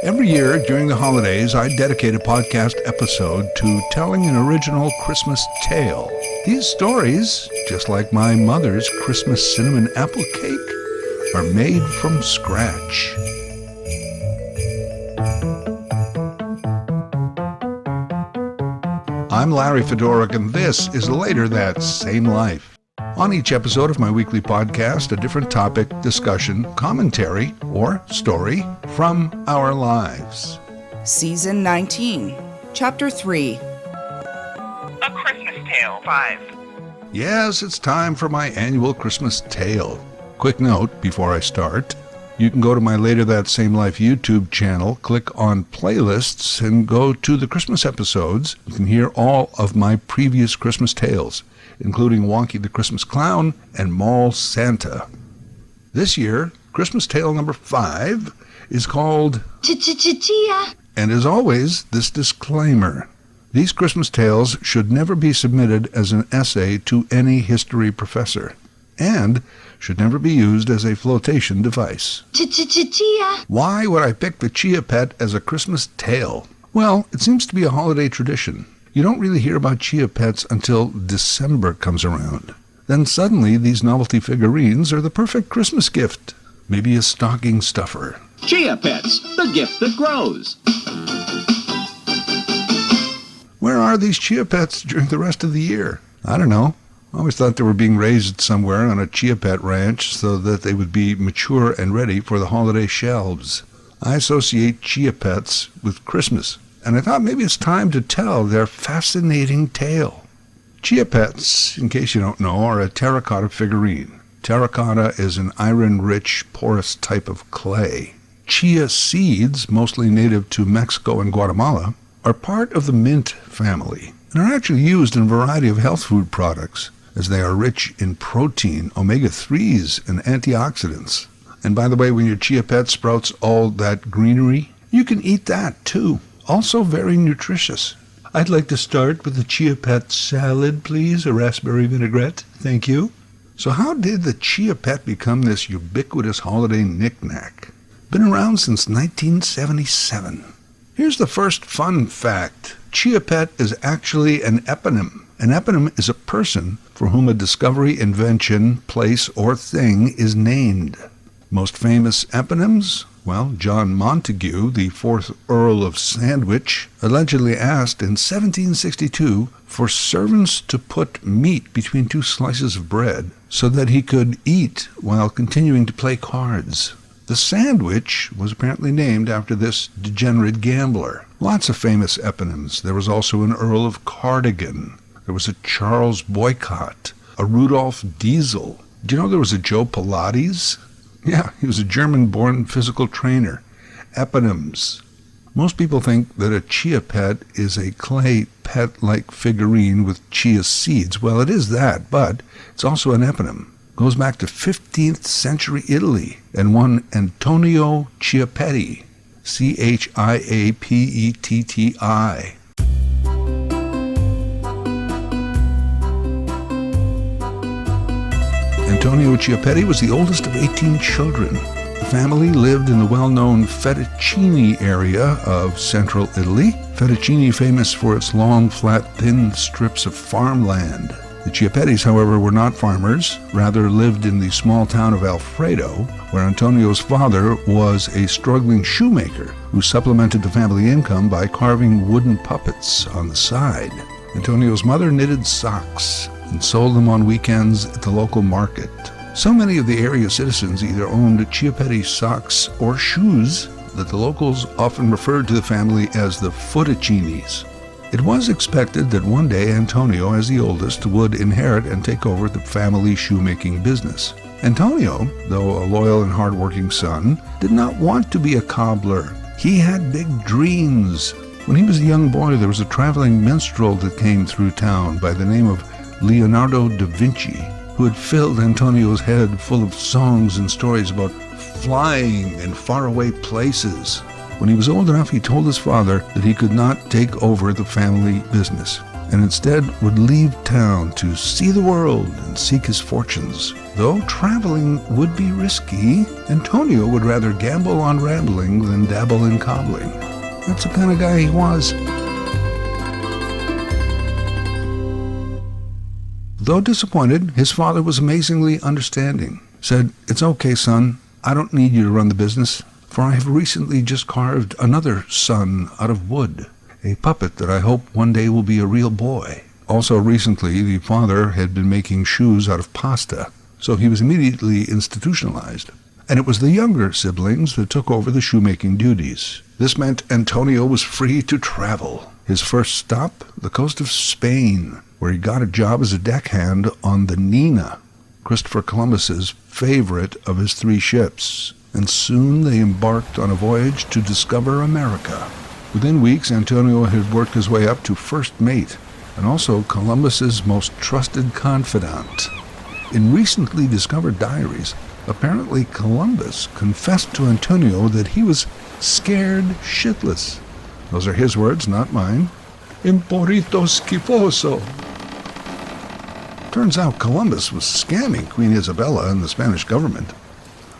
Every year during the holidays, I dedicate a podcast episode to telling an original Christmas tale. These stories, just like my mother's Christmas cinnamon apple cake, are made from scratch. I'm Larry Fedoruk, and this is Later That Same Life. On each episode of my weekly podcast, a different topic, discussion, commentary, or story from our lives. Season 19, Chapter 3. A Christmas Tale 5. Yes, it's time for my annual Christmas tale. Quick note before I start. You can go to my Later That Same Life YouTube channel, click on playlists, and go to the Christmas episodes. You can hear all of my previous Christmas tales, including Wonky the Christmas Clown and Mall Santa. This year, Christmas tale number 5 is called Chia. And as always, this disclaimer. These Christmas tales should never be submitted as an essay to any history professor, and should never be used as a flotation device. Chia. Why would I pick the Chia Pet as a Christmas tale? Well, it seems to be a holiday tradition. You don't really hear about Chia Pets until December comes around. Then suddenly these novelty figurines are the perfect Christmas gift. Maybe a stocking stuffer. Chia Pets, the gift that grows. Where are these Chia Pets during the rest of the year? I don't know. I always thought they were being raised somewhere on a Chia Pet ranch so that they would be mature and ready for the holiday shelves. I associate Chia Pets with Christmas, and I thought maybe it's time to tell their fascinating tale. Chia Pets, in case you don't know, are a terracotta figurine. Terracotta is an iron-rich, porous type of clay. Chia seeds, mostly native to Mexico and Guatemala, are part of the mint family and are actually used in a variety of health food products, as they are rich in protein, omega-3s, and antioxidants. And by the way, when your Chia Pet sprouts all that greenery, you can eat that too. Also very nutritious. I'd like to start with the Chia Pet salad, please, a raspberry vinaigrette. Thank you. So how did the Chia Pet become this ubiquitous holiday knick-knack? Been around since 1977. Here's the first fun fact. Chia Pet is actually an eponym. An eponym is a person for whom a discovery, invention, place, or thing is named. Most famous eponyms? Well, John Montagu, the 4th Earl of Sandwich, allegedly asked in 1762 for servants to put meat between 2 slices of bread so that he could eat while continuing to play cards. The sandwich was apparently named after this degenerate gambler. Lots of famous eponyms. There was also an Earl of Cardigan. There was a Charles Boycott, a Rudolph Diesel. Do you know there was a Joe Pilates? Yeah, he was a German-born physical trainer. Eponyms. Most people think that a Chia Pet is a clay pet-like figurine with chia seeds. Well, it is that, but it's also an eponym. It goes back to 15th century Italy and one Antonio Chiapetti, Chiapetti. Antonio Chiapetti was the oldest of 18 children. The family lived in the well-known Fettuccine area of central Italy. Fettuccine famous for its long, flat, thin strips of farmland. The Chiapettis, however, were not farmers, rather lived in the small town of Alfredo, where Antonio's father was a struggling shoemaker who supplemented the family income by carving wooden puppets on the side. Antonio's mother knitted socks and sold them on weekends at the local market. So many of the area citizens either owned Chiapetti socks or shoes that the locals often referred to the family as the Footuccinis. It was expected that one day Antonio, as the oldest, would inherit and take over the family shoemaking business. Antonio, though a loyal and hard-working son, did not want to be a cobbler. He had big dreams. When he was a young boy, there was a traveling minstrel that came through town by the name of Leonardo da Vinci, who had filled Antonio's head full of songs and stories about flying and faraway places. When he was old enough, he told his father that he could not take over the family business. and instead would leave town to see the world and seek his fortunes. Though traveling would be risky, Antonio would rather gamble on rambling than dabble in cobbling. That's the kind of guy he was. Though disappointed, his father was amazingly understanding. Said, "It's okay, son. I don't need you to run the business, for I have recently just carved another son out of wood, a puppet that I hope one day will be a real boy." Also recently, the father had been making shoes out of pasta, so he was immediately institutionalized. And it was the younger siblings that took over the shoemaking duties. This meant Antonio was free to travel. His first stop, the coast of Spain, where he got a job as a deckhand on the Nina, Christopher Columbus's favorite of his 3 ships, and soon they embarked on a voyage to discover America. Within weeks, Antonio had worked his way up to first mate, and also Columbus's most trusted confidant. In recently discovered diaries, apparently Columbus confessed to Antonio that he was scared shitless. Those are his words, not mine. Imporito schifoso. Turns out Columbus was scamming Queen Isabella and the Spanish government.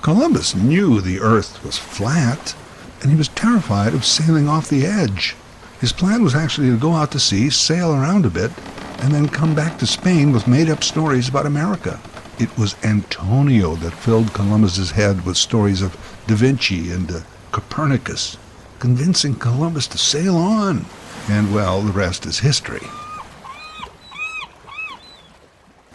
Columbus knew the earth was flat, and he was terrified of sailing off the edge. His plan was actually to go out to sea, sail around a bit, and then come back to Spain with made-up stories about America. It was Antonio that filled Columbus's head with stories of Da Vinci and Copernicus, convincing Columbus to sail on. And, well, the rest is history.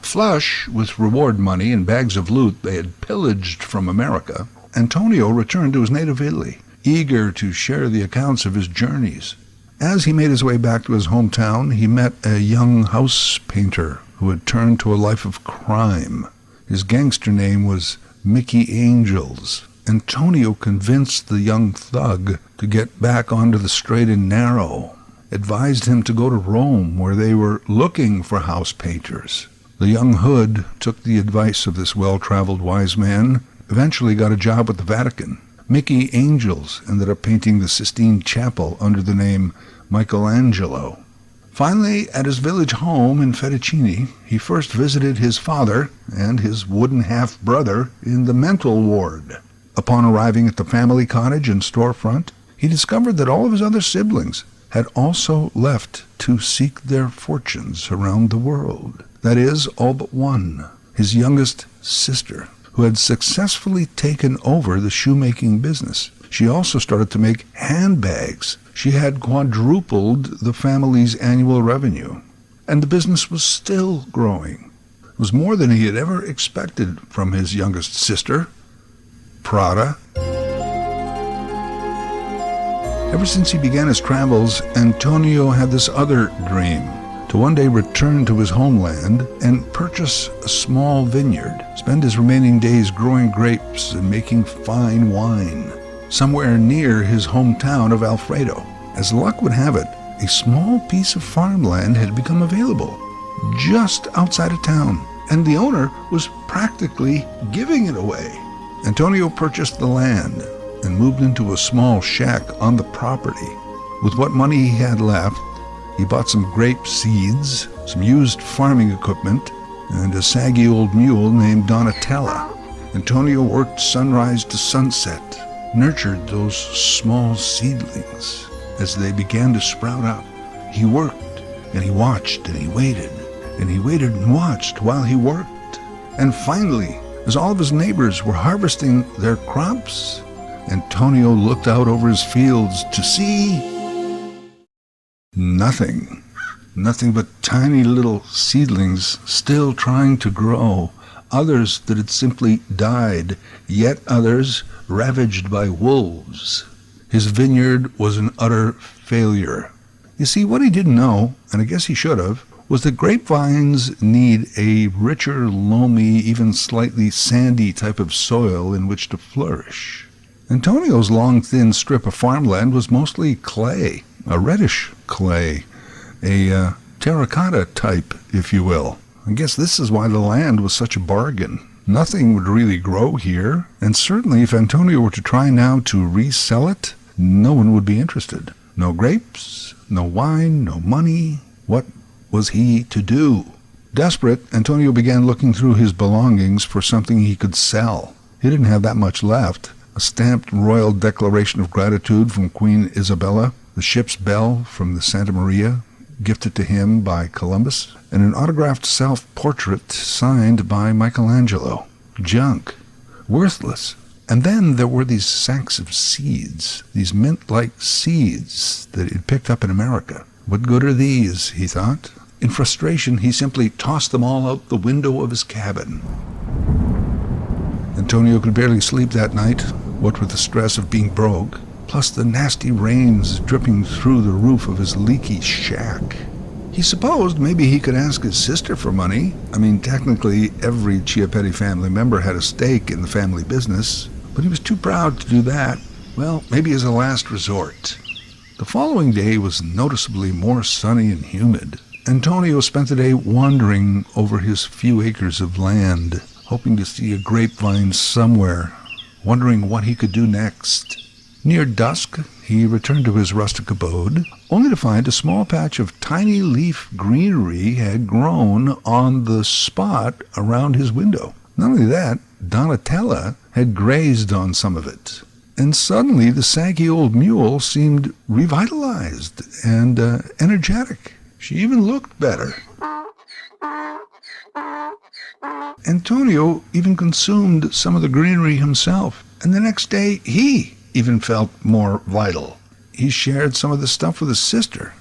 Flush with reward money and bags of loot they had pillaged from America, Antonio returned to his native Italy, eager to share the accounts of his journeys. As he made his way back to his hometown, he met a young house painter who had turned to a life of crime. His gangster name was Mickey Angels. Antonio convinced the young thug to get back onto the straight and narrow, advised him to go to Rome, where they were looking for house painters. The young hood took the advice of this well-traveled wise man, eventually got a job with the Vatican. Mickey Angels ended up painting the Sistine Chapel under the name Michelangelo. Finally, at his village home in Fettuccine, he first visited his father and his wooden half-brother in the mental ward. Upon arriving at the family cottage and storefront, he discovered that all of his other siblings had also left to seek their fortunes around the world. That is, all but one, his youngest sister, who had successfully taken over the shoemaking business. She also started to make handbags. She had quadrupled the family's annual revenue, and the business was still growing. It was more than he had ever expected from his youngest sister, Prada. Ever since he began his travels, Antonio had this other dream, to one day return to his homeland and purchase a small vineyard, spend his remaining days growing grapes and making fine wine, somewhere near his hometown of Alfredo. As luck would have it, a small piece of farmland had become available just outside of town, and the owner was practically giving it away. Antonio purchased the land and moved into a small shack on the property. With what money he had left, he bought some grape seeds, some used farming equipment, and a saggy old mule named Donatella. Antonio worked sunrise to sunset, nurtured those small seedlings as they began to sprout up. He worked, and he watched, and he waited and watched while he worked. And finally, as all of his neighbors were harvesting their crops, Antonio looked out over his fields to see nothing but tiny little seedlings still trying to grow, others that had simply died, yet others ravaged by wolves. His vineyard was an utter failure. You see, what he didn't know, and I guess he should have, was that grapevines need a richer, loamy, even slightly sandy type of soil in which to flourish. Antonio's long, thin strip of farmland was mostly clay, a reddish clay, a terracotta type, if you will. I guess this is why the land was such a bargain. Nothing would really grow here, and certainly if Antonio were to try now to resell it, no one would be interested. No grapes, no wine, no money. What was he to do? Desperate, Antonio began looking through his belongings for something he could sell. He didn't have that much left. A stamped royal declaration of gratitude from Queen Isabella, the ship's bell from the Santa Maria, gifted to him by Columbus, and an autographed self-portrait signed by Michelangelo. Junk. Worthless. And then there were these sacks of seeds, these mint-like seeds that he'd picked up in America. What good are these, he thought. In frustration, he simply tossed them all out the window of his cabin. Antonio could barely sleep that night, what with the stress of being broke, plus the nasty rains dripping through the roof of his leaky shack. He supposed maybe he could ask his sister for money. I mean, technically, every Chiappetti family member had a stake in the family business, but he was too proud to do that. Well, maybe as a last resort. The following day was noticeably more sunny and humid. Antonio spent the day wandering over his few acres of land, hoping to see a grapevine somewhere, wondering what he could do next. Near dusk, he returned to his rustic abode, only to find a small patch of tiny leaf greenery had grown on the spot around his window. Not only that, Donatella had grazed on some of it. And suddenly the saggy old mule seemed revitalized and energetic. She even looked better. Antonio even consumed some of the greenery himself, and the next day he even felt more vital. He shared some of the stuff with his sister.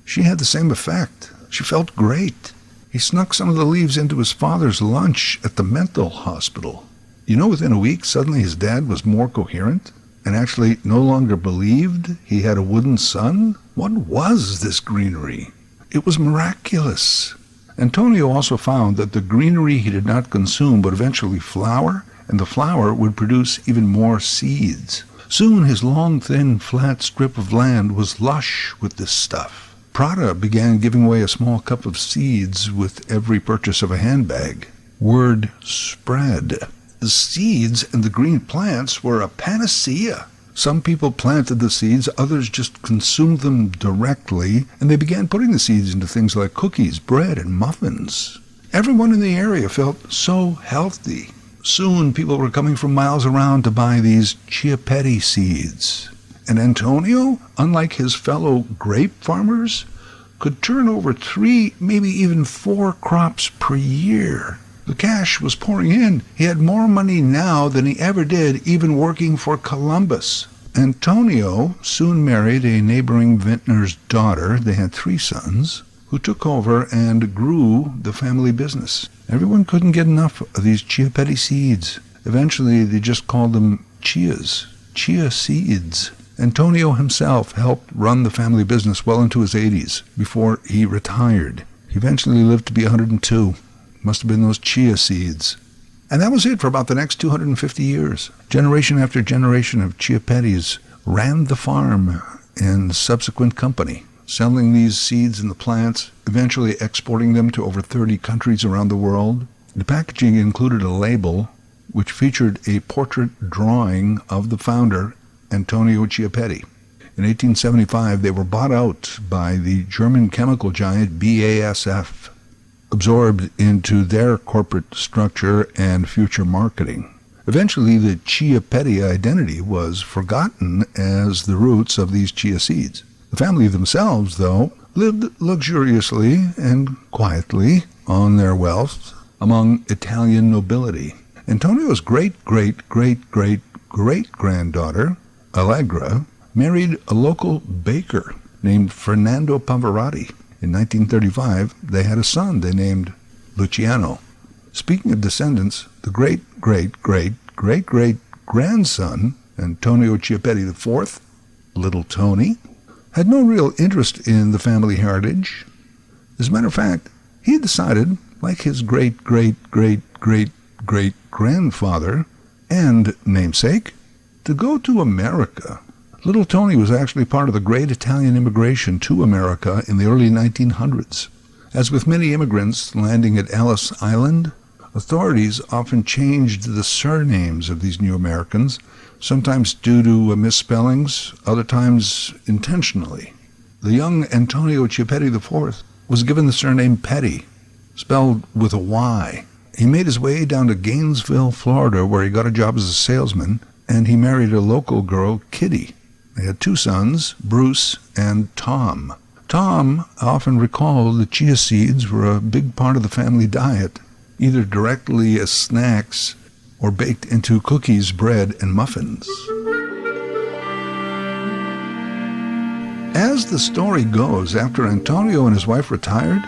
She had the same effect. She felt great. He snuck some of the leaves into his father's lunch at the mental hospital. You know, within a week, suddenly his dad was more coherent and actually no longer believed he had a wooden son. What was this greenery? It was miraculous. Antonio also found that the greenery he did not consume would eventually flower, and the flower would produce even more seeds. Soon his long, thin, flat strip of land was lush with this stuff. Prada began giving away a small cup of seeds with every purchase of a handbag. Word spread. The seeds and the green plants were a panacea. Some people planted the seeds, others just consumed them directly, and they began putting the seeds into things like cookies, bread, and muffins. Everyone in the area felt so healthy. Soon people were coming from miles around to buy these Chiappetti seeds. And Antonio, unlike his fellow grape farmers, could turn over 3, maybe even 4 crops per year. The cash was pouring in. He had more money now than he ever did, even working for Columbus. Antonio soon married a neighboring vintner's daughter. They had 3 sons, who took over and grew the family business. Everyone couldn't get enough of these Chiappetti seeds. Eventually, they just called them chias, chia seeds. Antonio himself helped run the family business well into his 80s before he retired. He eventually lived to be 102. Must have been those chia seeds. And that was it for about the next 250 years. Generation after generation of Chiappettis ran the farm and subsequent company, selling these seeds and the plants, eventually exporting them to over 30 countries around the world. The packaging included a label which featured a portrait drawing of the founder, Antonio Chiappetti. In 1875, they were bought out by the German chemical giant BASF, absorbed into their corporate structure and future marketing. Eventually, the Chiappetti identity was forgotten as the roots of these chia seeds. The family themselves, though, lived luxuriously and quietly on their wealth among Italian nobility. Antonio's great-great-great-great-granddaughter, Allegra, married a local baker named Fernando Pavarotti. In 1935, they had a son they named Luciano. Speaking of descendants, the great-great-great-great-great-grandson, Antonio Chiappetti IV, Little Tony, had no real interest in the family heritage. As a matter of fact, he had decided, like his great-great-great-great-great-grandfather and namesake, to go to America. Little Tony was actually part of the great Italian immigration to America in the early 1900s. As with many immigrants landing at Ellis Island, authorities often changed the surnames of these new Americans, sometimes due to misspellings, other times intentionally. The young Antonio Chiappetti IV was given the surname Petty, spelled with a Y. He made his way down to Gainesville, Florida, where he got a job as a salesman, and he married a local girl, Kitty. They had 2 sons, Bruce and Tom. Tom often recalled that chia seeds were a big part of the family diet, either directly as snacks or baked into cookies, bread, and muffins. As the story goes, after Antonio and his wife retired,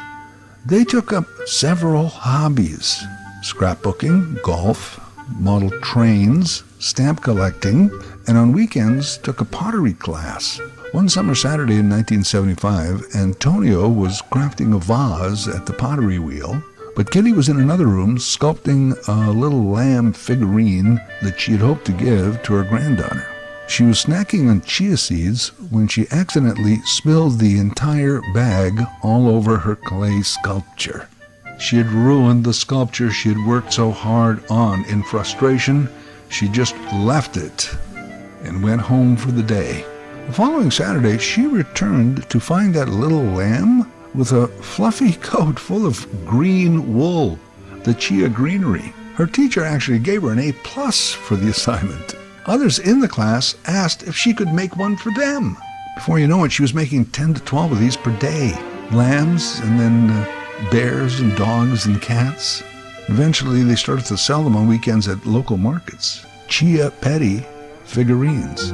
they took up several hobbies: scrapbooking, golf, model trains, stamp collecting, and on weekends took a pottery class. One summer Saturday in 1975, Antonio was crafting a vase at the pottery wheel, but Kitty was in another room sculpting a little lamb figurine that she had hoped to give to her granddaughter. She was snacking on chia seeds when she accidentally spilled the entire bag all over her clay sculpture. She had ruined the sculpture she had worked so hard on. In frustration, she just left it and went home for the day. The following Saturday, she returned to find that little lamb with a fluffy coat full of green wool, the chia greenery. Her teacher actually gave her an A+ for the assignment. Others in the class asked if she could make one for them. Before you know it, she was making 10 to 12 of these per day. Lambs, and then bears and dogs and cats. Eventually, they started to sell them on weekends at local markets. Chia Petty figurines.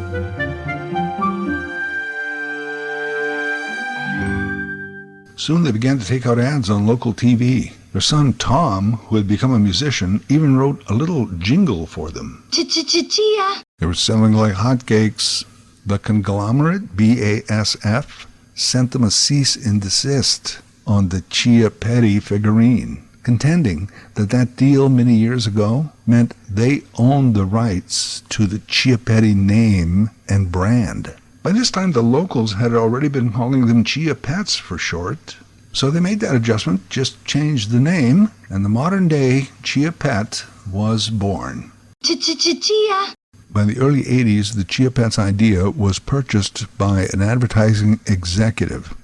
Soon they began to take out ads on local TV. Their son Tom, who had become a musician, even wrote a little jingle for them. Chia. They were selling like hotcakes. The conglomerate, BASF, sent them a cease and desist on the Chia Petty figurine, contending that that deal many years ago meant they owned the rights to the Chia Petty name and brand. By this time, the locals had already been calling them Chia Pets for short. So they made that adjustment, just changed the name, and the modern-day Chia Pet was born. Chia. By the early 80s, the Chia Pets idea was purchased by an advertising executive,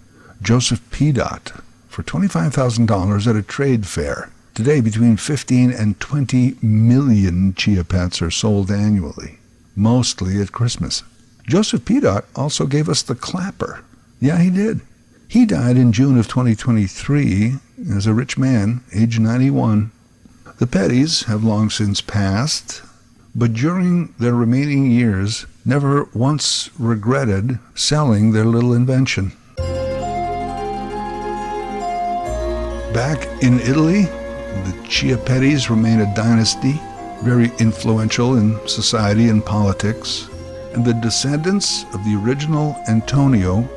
Joseph P. for $25,000 at a trade fair. Today, between 15 and 20 million Chia Pets are sold annually, mostly at Christmas. Joseph P. also gave us the clapper. Yeah, he did. He died in June of 2023 as a rich man, age 91. The Pettys have long since passed, but during their remaining years, never once regretted selling their little invention. Back in Italy, the Chia Pettys remain a dynasty, very influential in society and politics, and the descendants of the original Antonio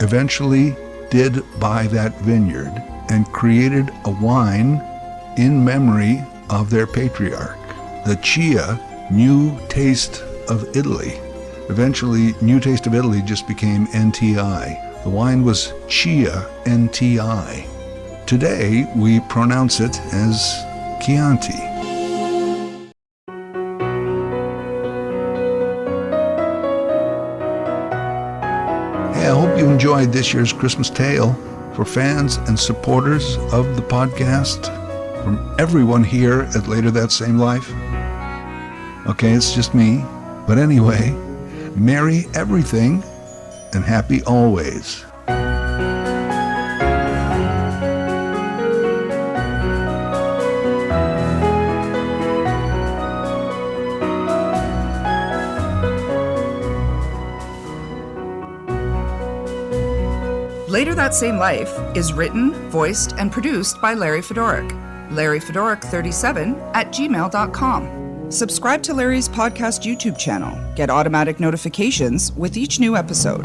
eventually did buy that vineyard and created a wine in memory of their patriarch, the Chia New Taste of Italy. Eventually, New Taste of Italy just became NTI. The wine was Chia NTI. Today, we pronounce it as Chianti. Hey, I hope you enjoyed this year's Christmas Tale. For fans and supporters of the podcast, from everyone here at Later That Same Life. Okay, it's just me. But anyway, merry everything and happy always. Later That Same Life is written, voiced, and produced by Larry Fedoruk. LarryFedoruk37@gmail.com. Subscribe to Larry's podcast YouTube channel. Get automatic notifications with each new episode.